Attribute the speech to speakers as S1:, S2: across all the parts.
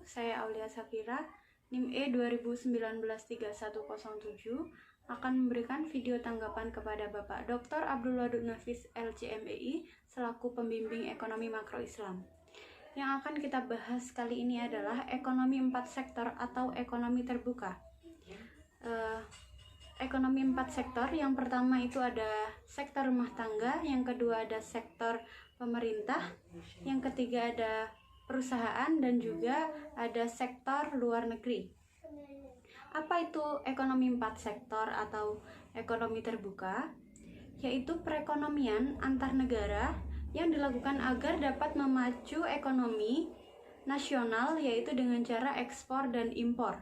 S1: saya Aulia Safira, NIM E 2019-31107, akan memberikan video tanggapan kepada Bapak Dr. Abdul Wadud Nafis LCMEI selaku pembimbing ekonomi makro Islam. Yang akan kita bahas kali ini adalah ekonomi 4 sektor atau ekonomi terbuka. Ekonomi 4 sektor, yang pertama itu ada sektor rumah tangga, yang kedua ada sektor pemerintah, yang ketiga ada perusahaan, dan juga ada sektor luar negeri. Apa itu ekonomi 4 sektor atau ekonomi terbuka? Yaitu perekonomian antar negara yang dilakukan agar dapat memacu ekonomi nasional, yaitu dengan cara ekspor dan impor.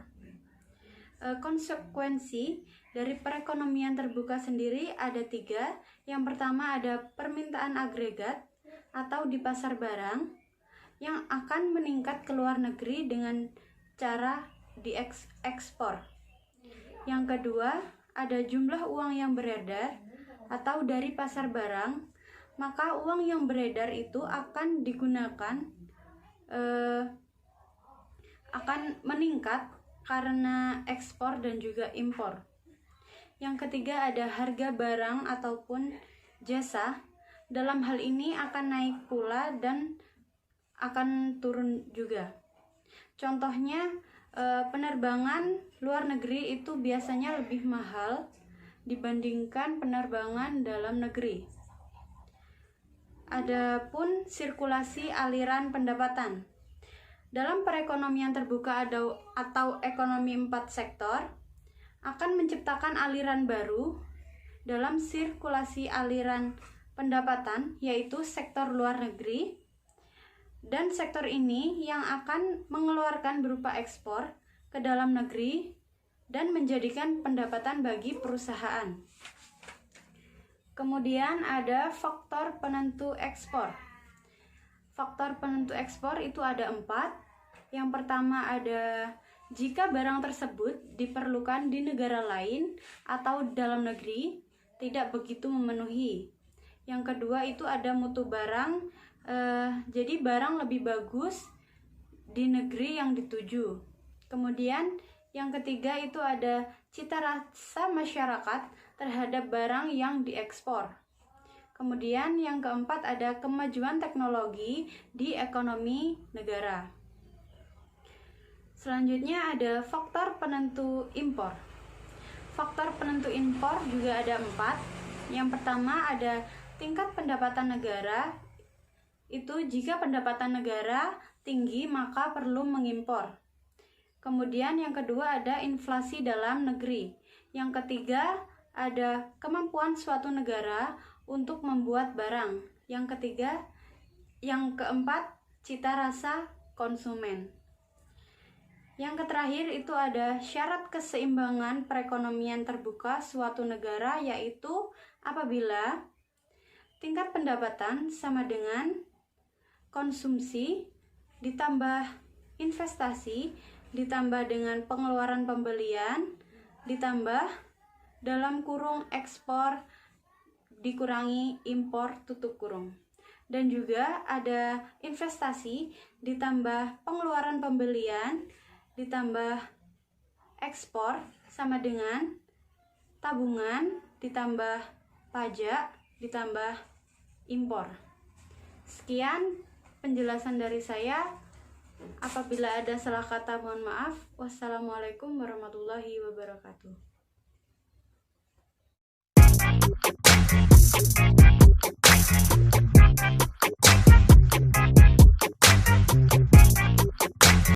S1: Konsekuensi dari perekonomian terbuka sendiri ada 3. Yang pertama ada permintaan agregat atau di pasar barang yang akan meningkat ke luar negeri dengan cara diekspor. Yang kedua ada jumlah uang yang beredar atau dari pasar barang, maka uang yang beredar itu akan digunakan akan meningkat karena ekspor dan juga impor. Yang ketiga ada harga barang ataupun jasa. Dalam hal ini akan naik pula dan akan turun juga. Contohnya penerbangan luar negeri itu biasanya lebih mahal dibandingkan penerbangan dalam negeri. Adapun sirkulasi aliran pendapatan. Dalam perekonomian terbuka atau ekonomi 4 sektor akan menciptakan aliran baru dalam sirkulasi aliran pendapatan, yaitu sektor luar negeri, dan sektor ini yang akan mengeluarkan berupa ekspor ke dalam negeri dan menjadikan pendapatan bagi perusahaan. Kemudian ada faktor penentu ekspor. Faktor penentu ekspor itu ada 4. Yang pertama ada jika barang tersebut diperlukan di negara lain atau dalam negeri tidak begitu memenuhi. Yang kedua itu ada mutu barang, jadi barang lebih bagus di negeri yang dituju. Kemudian yang ketiga itu ada cita rasa masyarakat terhadap barang yang diekspor. Kemudian yang keempat ada kemajuan teknologi di ekonomi negara. Selanjutnya ada faktor penentu impor. Faktor penentu impor juga ada 4. Yang pertama ada tingkat pendapatan negara. Itu jika pendapatan negara tinggi maka perlu mengimpor. Kemudian yang kedua ada inflasi dalam negeri. Yang ketiga ada kemampuan suatu negara untuk membuat barang. Yang keempat cita rasa konsumen. Yang terakhir itu ada syarat keseimbangan perekonomian terbuka suatu negara, yaitu apabila tingkat pendapatan sama dengan konsumsi ditambah investasi ditambah dengan pengeluaran pembelian ditambah dalam kurung ekspor dikurangi impor tutup kurung. Dan juga ada investasi ditambah pengeluaran pembelian ditambah ekspor sama dengan tabungan ditambah pajak ditambah impor. Sekian penjelasan dari saya. Apabila ada salah kata mohon maaf. Wassalamualaikum warahmatullahi wabarakatuh.